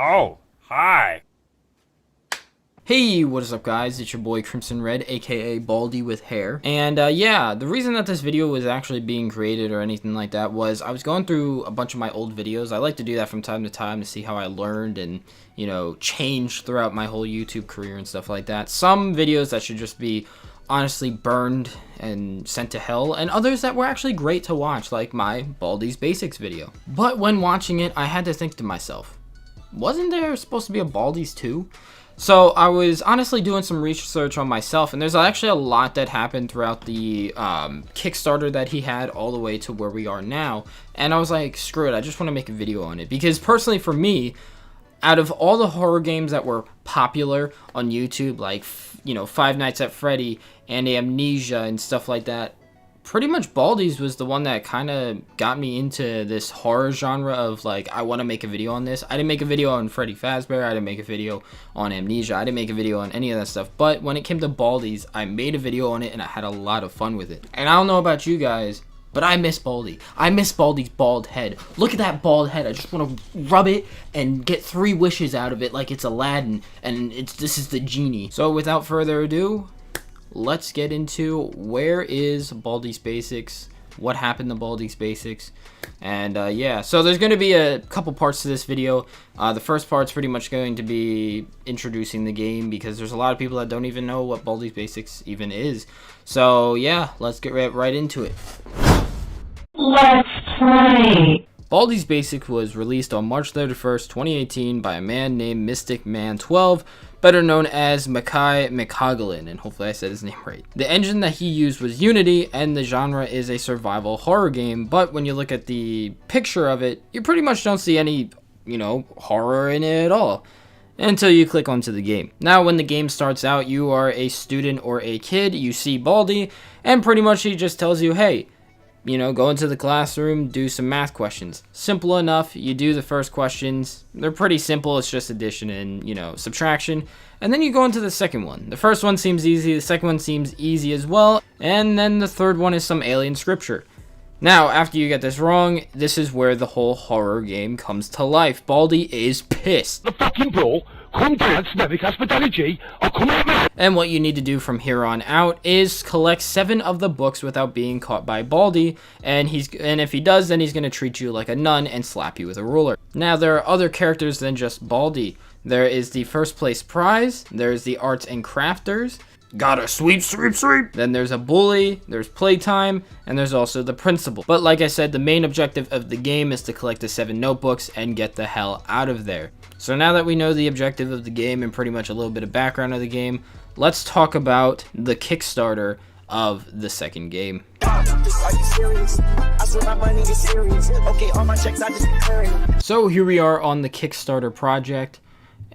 Oh, hi. Hey, what is up guys? It's your boy Crimson Red, aka Baldi with hair. And yeah, the reason that this video was actually being created or anything like that was I was going through a bunch of my old videos. I like to do that from time to time to see how I learned and, you know, changed throughout my whole YouTube career and stuff like that. Some videos that should just be honestly burned and sent to hell, and others that were actually great to watch, like my Baldi's Basics video. But when watching it, I had to think to myself, wasn't there supposed to be a Baldi's 2? So I was honestly doing some research on myself, and there's actually a lot that happened throughout the Kickstarter that he had all the way to where we are now. And I was like, screw it, I just want to make a video on it. Because personally for me, out of all the horror games that were popular on YouTube, like, you know, Five Nights at Freddy and Amnesia and stuff like that, pretty much Baldi's was the one that kind of got me into this horror genre of like, I want to make a video on this. I didn't make a video on Freddy Fazbear, I didn't make a video on Amnesia, I didn't make a video on any of that stuff, but when it came to Baldi's, I made a video on it and I had a lot of fun with it. And I don't know about you guys, but I miss Baldi. I miss Baldi's bald head. Look at that bald head. I just want to rub it and get 3 wishes out of it like it's Aladdin, and this is the genie. So without further ado, let's get into where is Baldi's Basics, what happened to Baldi's Basics, and yeah, so there's going to be a couple parts to this video. The first part's pretty much going to be introducing the game, because there's a lot of people that don't even know what Baldi's Basics even is. So yeah, let's get right into it. Let's play! Baldi's Basics was released on March 31st, 2018 by a man named Mystic Man 12, better known as Makai McCoglin, and hopefully I said his name right. The engine that he used was Unity, and the genre is a survival horror game, but when you look at the picture of it, you pretty much don't see any, you know, horror in it at all, until you click onto the game. Now, when the game starts out, you are a student or a kid, you see Baldi, and pretty much he just tells you, hey, you know, go into the classroom, do some math questions. Simple enough. You do the first questions. They're pretty simple. It's just addition and, you know, subtraction. And then you go into the second one. The first one seems easy. The second one seems easy as well. And then the third one is some alien scripture. Now, after you get this wrong, this is where the whole horror game comes to life. Baldi is pissed. The fucking brawl. Come down, Snevic Hospitality. I'll come out, man. And what you need to do from here on out is collect 7 of the books without being caught by Baldi, and if he does, then he's going to treat you like a nun and slap you with a ruler. Now, there are other characters than just Baldi. There is the first place prize, there's the arts and crafters, gotta sweep. Then there's a bully, there's playtime, and there's also the principal. But like I said, the main objective of the game is to collect the 7 notebooks and get the hell out of there. So now that we know the objective of the game and pretty much a little bit of background of the game, let's talk about the Kickstarter of the second game. So here we are on the Kickstarter project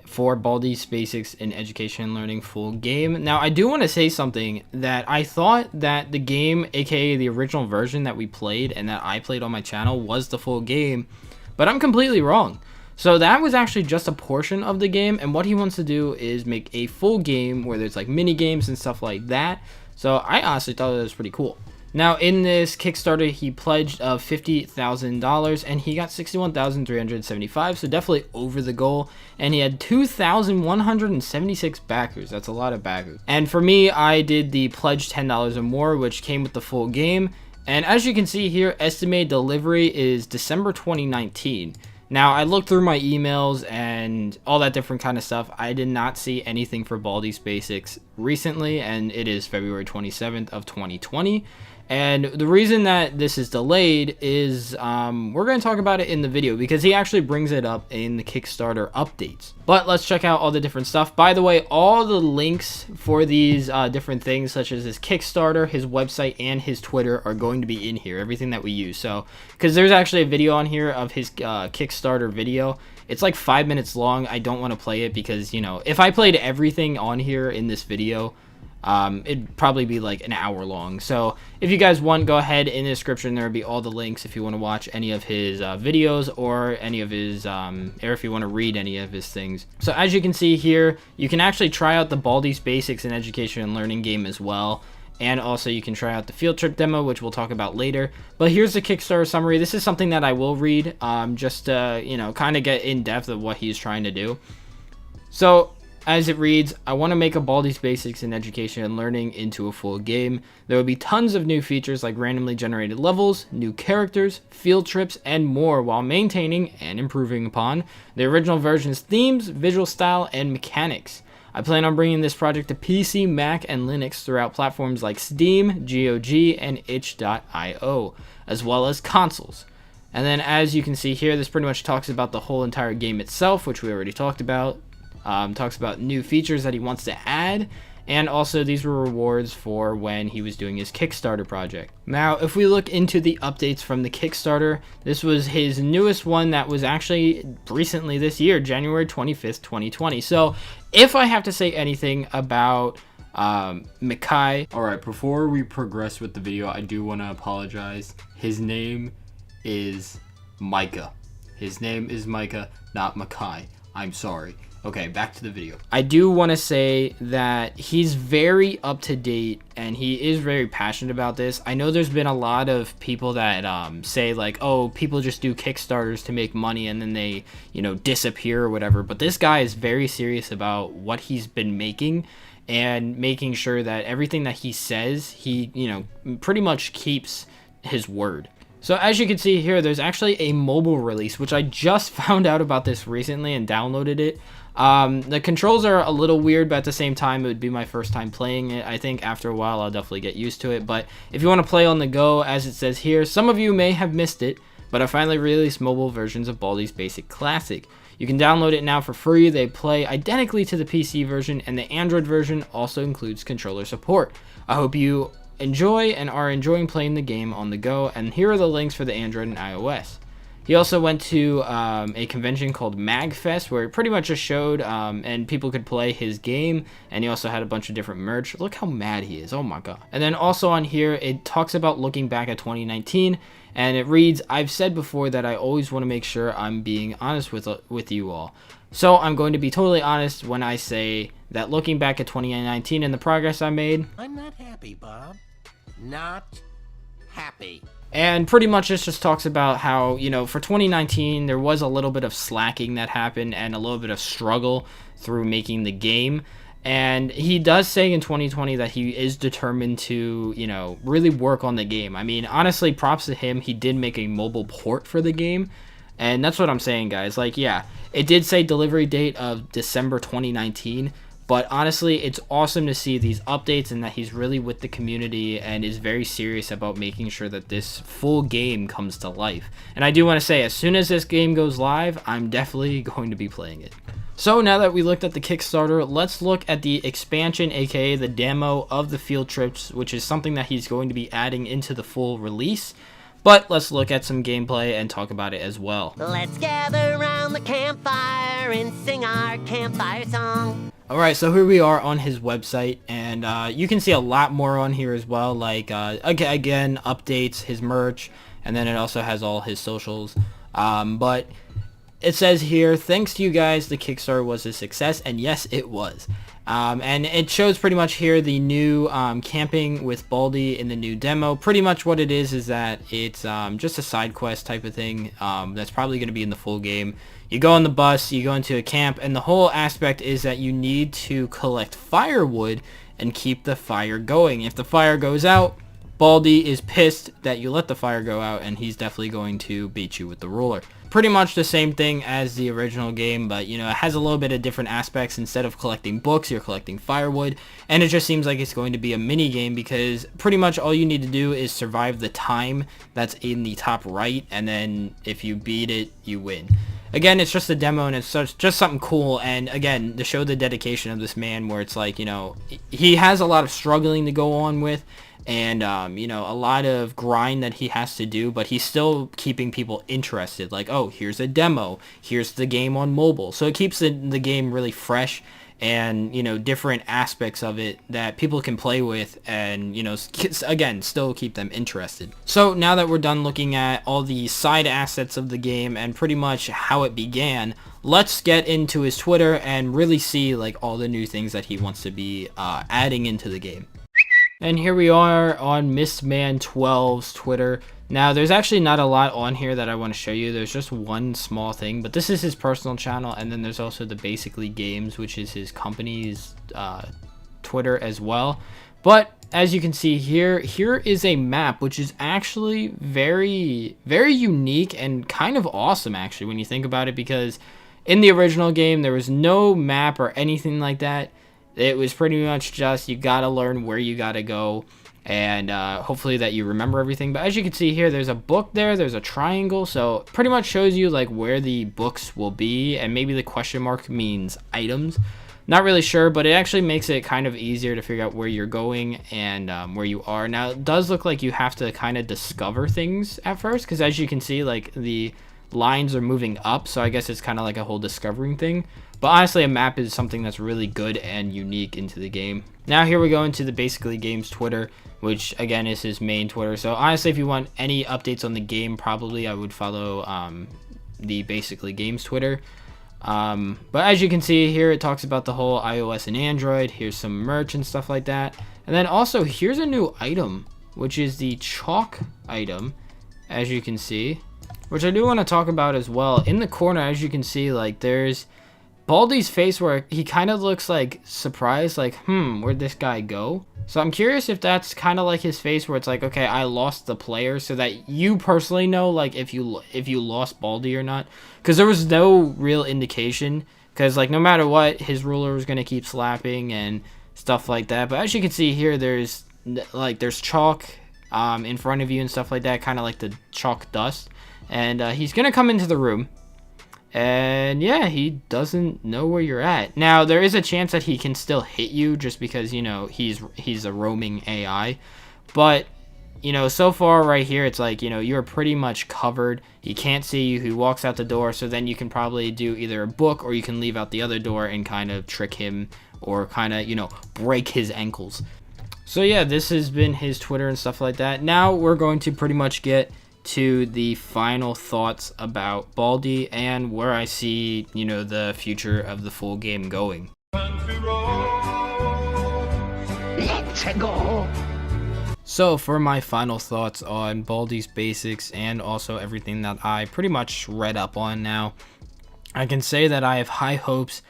for Baldi's Basics in Education and Learning full game. Now, I do want to say something, that I thought that the game, aka the original version that we played and that I played on my channel, was the full game, but I'm completely wrong. So that was actually just a portion of the game, and what he wants to do is make a full game where there's like mini games and stuff like that. So I honestly thought it was pretty cool. Now, in this Kickstarter, he pledged $50,000, and he got 61,375, so definitely over the goal. And he had 2,176 backers. That's a lot of backers. And for me, I did the pledge $10 or more, which came with the full game. And as you can see here, estimated delivery is December 2019. Now, I looked through my emails and all that different kind of stuff. I did not see anything for Baldi's Basics recently, and it is February 27th of 2020. And the reason that this is delayed is we're going to talk about it in the video, because he actually brings it up in the Kickstarter updates. But let's check out all the different stuff. By the way, all the links for these different things, such as his Kickstarter, his website, and his Twitter, are going to be in here, everything that we use. So, because there's actually a video on here of his Kickstarter video. It's like 5 minutes long. I don't want to play it because, you know, if I played everything on here in this video, it'd probably be like an hour long. So if you guys want, go ahead, in the description there will be all the links if you want to watch any of his videos, or any of his or if you want to read any of his things. So as you can see here, you can actually try out the Baldi's Basics in Education and Learning game as well. and also you can try out the field trip demo, which we'll talk about later. But here's the Kickstarter summary. This is something that I will read, just to, you know, kind of get in depth of what he's trying to do. So, as it reads, I want to make a Baldi's Basics in education and learning into a full game. There will be tons of new features like randomly generated levels, new characters, field trips, and more, while maintaining and improving upon the original version's themes, visual style, and mechanics. I plan on bringing this project to PC, Mac, and Linux throughout platforms like Steam, GOG, and itch.io, as well as consoles. And then as you can see here, this pretty much talks about the whole entire game itself, which we already talked about. Talks about new features that he wants to add, and also these were rewards for when he was doing his Kickstarter project. Now, if we look into the updates from the Kickstarter, this was his newest one that was actually recently this year, January 25th, 2020. So, if I have to say anything about Mikai... Alright, before we progress with the video, I do want to apologize. His name is Micah. His name is Micah, not Mikai. I'm sorry. Okay, back to the video. I do want to say that he's very up to date and he is very passionate about this. I know there's been a lot of people that say like, oh, people just do Kickstarters to make money and then they, you know, disappear or whatever. But this guy is very serious about what he's been making and making sure that everything that he says, he, you know, pretty much keeps his word. So as you can see here, there's actually a mobile release, which I just found out about this recently and downloaded it. The controls are a little weird, but at the same time, it would be my first time playing it. I think after a while, I'll definitely get used to it. But if you want to play on the go, as it says here, some of you may have missed it, but I finally released mobile versions of Baldi's Basic Classic. You can download it now for free. They play identically to the PC version, and the Android version also includes controller support. I hope you enjoy and are enjoying playing the game on the go, and here are the links for the Android and iOS. He also went to a convention called MagFest, where it pretty much just showed and people could play his game, and he also had a bunch of different merch. Look how mad he is, oh my god. And then also on here, it talks about looking back at 2019, and it reads, I've said before that I always want to make sure I'm being honest with you all. So I'm going to be totally honest when I say that looking back at 2019 and the progress I made, I'm not happy, Bob. Not happy. And pretty much this just talks about how, you know, for 2019, there was a little bit of slacking that happened and a little bit of struggle through making the game. And he does say in 2020 that he is determined to, you know, really work on the game. I mean, honestly, props to him. He did make a mobile port for the game. And that's what I'm saying, guys. Like, yeah, it did say delivery date of December 2019. But honestly, it's awesome to see these updates and that he's really with the community and is very serious about making sure that this full game comes to life. And I do want to say, as soon as this game goes live, I'm definitely going to be playing it. So now that we looked at the Kickstarter, let's look at the expansion, aka the demo of the field trips, which is something that he's going to be adding into the full release. But let's look at some gameplay and talk about it as well. Let's gather around the campfire and sing our campfire song. Alright, so here we are on his website, and you can see a lot more on here as well, like, again, updates, his merch, and then it also has all his socials. But it says here, thanks to you guys, the Kickstarter was a success, and yes, it was. And it shows pretty much here the new camping with Baldi in the new demo. Pretty much what it is that it's just a side quest type of thing that's probably going to be in the full game. You go on the bus, you go into a camp, and the whole aspect is that you need to collect firewood and keep the fire going. If the fire goes out, Baldi is pissed that you let the fire go out, and he's definitely going to beat you with the ruler. Pretty much the same thing as the original game, but you know, it has a little bit of different aspects. Instead of collecting books, you're collecting firewood, and it just seems like it's going to be a mini game because pretty much all you need to do is survive the time that's in the top right, and then if you beat it, you win. Again, it's just a demo, and it's just something cool, and again, to show the dedication of this man, where it's like, you know, he has a lot of struggling to go on with, and you know, a lot of grind that he has to do, but he's still keeping people interested. Like, oh, here's a demo, here's the game on mobile, so it keeps the game really fresh, and you know, different aspects of it that people can play with, and you know, again, still keep them interested. So now that we're done looking at all the side assets of the game and pretty much how it began, let's get into his Twitter and really see like all the new things that he wants to be adding into the game. And here we are on Mistman12's Twitter. Now, there's actually not a lot on here that I want to show you. There's just one small thing, but this is his personal channel, and then there's also the Basically Games, which is his company's Twitter as well. But as you can see here is a map, which is actually very, very unique and kind of awesome, actually, when you think about it, because in the original game, there was no map or anything like that. It was pretty much just you gotta learn where you gotta go, and hopefully that you remember everything. But as you can see here, there's a book there, there's a triangle, so pretty much shows you like where the books will be, and maybe the question mark means items. Not really sure, but it actually makes it kind of easier to figure out where you're going and where you are. Now, it does look like you have to kind of discover things at first, because as you can see, like the lines are moving up, so I guess it's kind of like a whole discovering thing. But honestly, a map is something that's really good and unique into the game. Now here we go into the Basically Games Twitter, which again is his main Twitter. So honestly, if you want any updates on the game, probably I would follow the Basically Games Twitter. But as you can see here, it talks about the whole iOS and Android. Here's some merch and stuff like that. And then also here's a new item, which is the chalk item, as you can see, which I do want to talk about as well. In the corner, as you can see, like there's Baldi's face where he kind of looks like surprised, like, where'd this guy go? So I'm curious if that's kind of like his face where it's like, okay, I lost the player, so that you personally know, like, if you lost Baldi or not. Because there was no real indication, because, like, no matter what, his ruler was going to keep slapping and stuff like that. But as you can see here, there's chalk in front of you and stuff like that, kind of like the chalk dust. And he's going to come into the room. And yeah, he doesn't know where you're at. Now, there is a chance that he can still hit you just because, you know, he's a roaming AI. But, you know, so far right here, it's like, you know, you're pretty much covered. He can't see you. He walks out the door. So then you can probably do either a book or you can leave out the other door and kind of trick him or kind of, you know, break his ankles. So yeah, this has been his Twitter and stuff like that. Now we're going to pretty much get to the final thoughts about Baldi and where I see, you know, the future of the full game going. Let's go. So for my final thoughts on Baldi's Basics and also everything that I pretty much read up on now, I can say that I have high hopes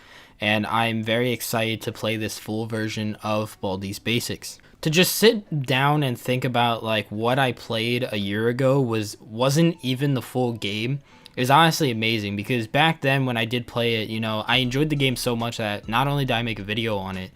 and I'm very excited to play this full version of Baldi's Basics. To just sit down and think about like what I played a year ago wasn't even the full game is honestly amazing, because back then when I did play it, you know, I enjoyed the game so much that not only did I make a video on it,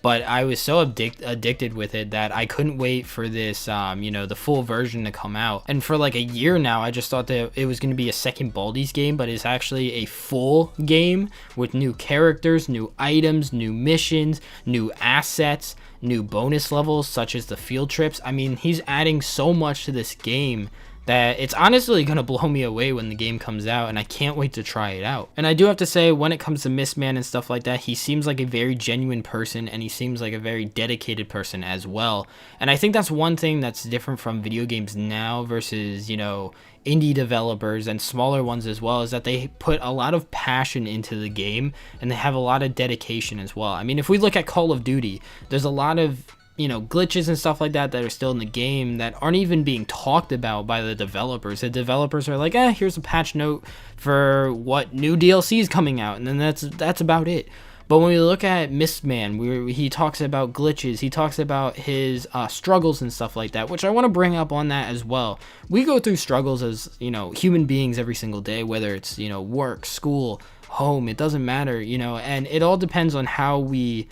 but I was so addicted with it that I couldn't wait for this, you know, the full version to come out. And for like a year now, I just thought that it was going to be a second Baldi's game, but it's actually a full game with new characters, new items, new missions, new assets, new bonus levels such as the field trips. I mean, he's adding so much to this game that it's honestly going to blow me away when the game comes out, and I can't wait to try it out. And I do have to say, when it comes to Mistman and stuff like that, he seems like a very genuine person, and he seems like a very dedicated person as well. And I think that's one thing that's different from video games now versus, you know, indie developers and smaller ones as well, is that they put a lot of passion into the game, and they have a lot of dedication as well. I mean, if we look at Call of Duty, there's a lot of, you know, glitches and stuff like that that are still in the game that aren't even being talked about by the developers. The developers are like, here's a patch note for what new DLC is coming out, and then that's about it. But when we look at Mistman, he talks about glitches, he talks about his struggles and stuff like that, which I want to bring up on that as well. We go through struggles as, you know, human beings every single day, whether it's, you know, work, school, home, it doesn't matter, you know, and it all depends on how we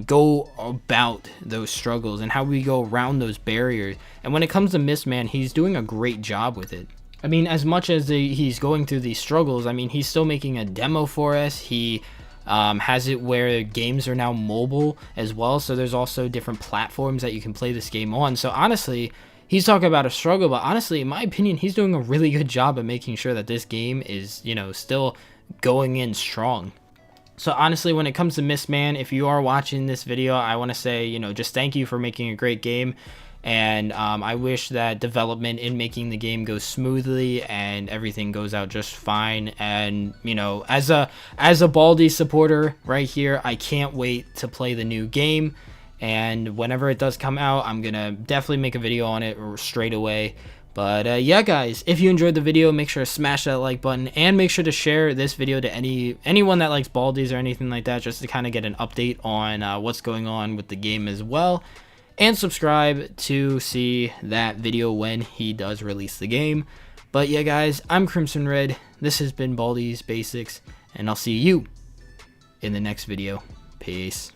go about those struggles and how we go around those barriers. And when it comes to Mistman, he's doing a great job with it. I mean, as much as he's going through these struggles, I mean, he's still making a demo for us. He has it where games are now mobile as well, so there's also different platforms that you can play this game on. So honestly, he's talking about a struggle, but honestly, in my opinion, he's doing a really good job of making sure that this game is, you know, still going in strong. So honestly, when it comes to Mistman, if you are watching this video, I want to say, you know, just thank you for making a great game. And I wish that development in making the game goes smoothly and everything goes out just fine. And, you know, as a Baldi supporter right here, I can't wait to play the new game. and whenever it does come out, I'm gonna definitely make a video on it straight away. But yeah, guys, if you enjoyed the video, make sure to smash that like button, and make sure to share this video to anyone that likes Baldi's or anything like that, just to kind of get an update on what's going on with the game as well. And subscribe to see that video when he does release the game. But yeah, guys, I'm Crimson Red. This has been Baldi's Basics, and I'll see you in the next video. Peace.